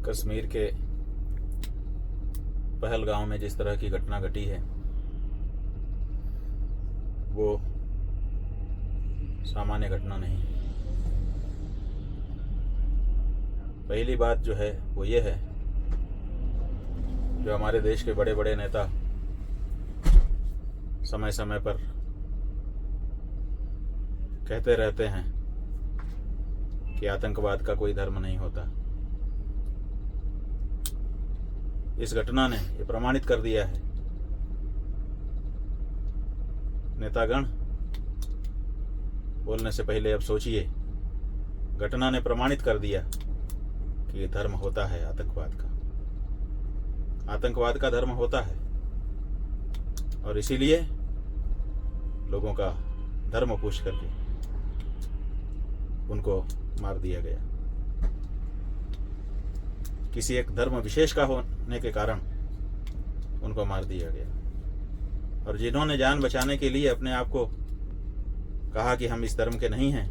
कश्मीर के पहलगाम में जिस तरह की घटना घटी है वो सामान्य घटना नहीं। पहली बात जो है वो ये है, जो हमारे देश के बड़े बड़े नेता समय समय पर कहते रहते हैं कि आतंकवाद का कोई धर्म नहीं होता। इस घटना ने ये प्रमाणित कर दिया है। नेतागण बोलने से पहले अब सोचिए, घटना ने प्रमाणित कर दिया कि ये धर्म होता है आतंकवाद का। आतंकवाद का धर्म होता है और इसीलिए लोगों का धर्म पूछ करके उनको मार दिया गया। किसी एक धर्म विशेष का होने के कारण उनको मार दिया गया। और जिन्होंने जान बचाने के लिए अपने आप को कहा कि हम इस धर्म के नहीं हैं,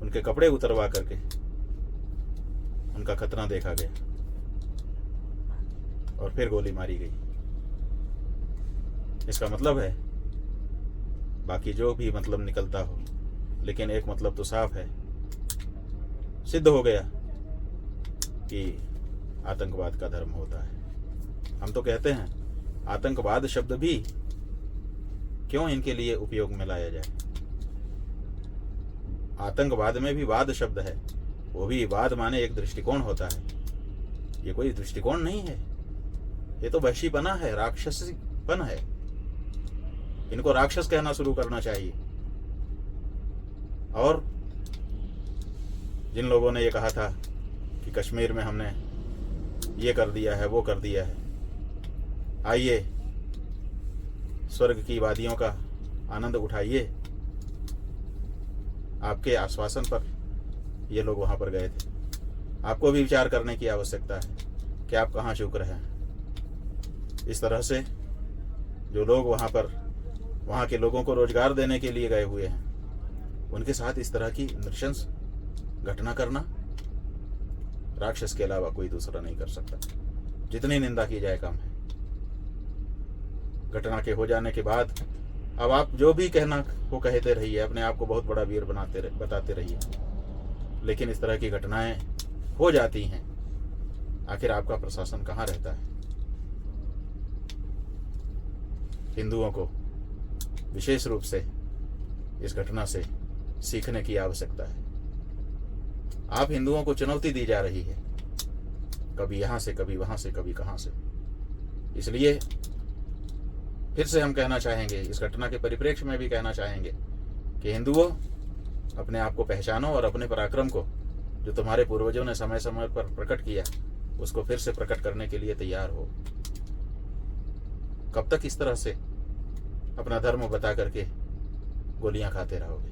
उनके कपड़े उतरवा करके उनका खतना देखा गया और फिर गोली मारी गई। इसका मतलब है, बाकी जो भी मतलब निकलता हो, लेकिन एक मतलब तो साफ है, सिद्ध हो गया कि आतंकवाद का धर्म होता है। हम तो कहते हैं आतंकवाद शब्द भी क्यों इनके लिए उपयोग में लाया जाए। आतंकवाद में भी वाद शब्द है, वो भी वाद माने एक दृष्टिकोण होता है। ये कोई दृष्टिकोण नहीं है, ये तो वहशीपना है, राक्षसीपन है। इनको राक्षस कहना शुरू करना चाहिए। और जिन लोगों ने ये कहा था कि कश्मीर में हमने ये कर दिया है, वो कर दिया है, आइए स्वर्ग की वादियों का आनंद उठाइए। आपके आश्वासन पर ये लोग वहां पर गए थे। आपको भी विचार करने की आवश्यकता है कि आप कहाँ चूक रहे हैं। इस तरह से जो लोग वहां के लोगों को रोजगार देने के लिए गए हुए हैं, उनके साथ इस तरह की नृशंस घटना करना राक्षस के अलावा कोई दूसरा नहीं कर सकता। जितनी निंदा की जाए कम है। घटना के हो जाने के बाद अब आप जो भी कहना वो कहते रहिए, अपने आप को बहुत बड़ा वीर बताते रहिए, लेकिन इस तरह की घटनाएं हो जाती हैं। आखिर आपका प्रशासन कहाँ रहता है? हिंदुओं को विशेष रूप से इस घटना से सीखने की आवश्यकता है। आप हिंदुओं को चुनौती दी जा रही है, कभी यहां से, कभी वहां से, कभी कहां से। इसलिए फिर से हम कहना चाहेंगे, इस घटना के परिप्रेक्ष्य में भी कहना चाहेंगे कि हिंदुओं, अपने आप को पहचानो और अपने पराक्रम को, जो तुम्हारे पूर्वजों ने समय समय पर प्रकट किया, उसको फिर से प्रकट करने के लिए तैयार हो। कब तक इस तरह से अपना धर्म बता करके गोलियां खाते रहोगे?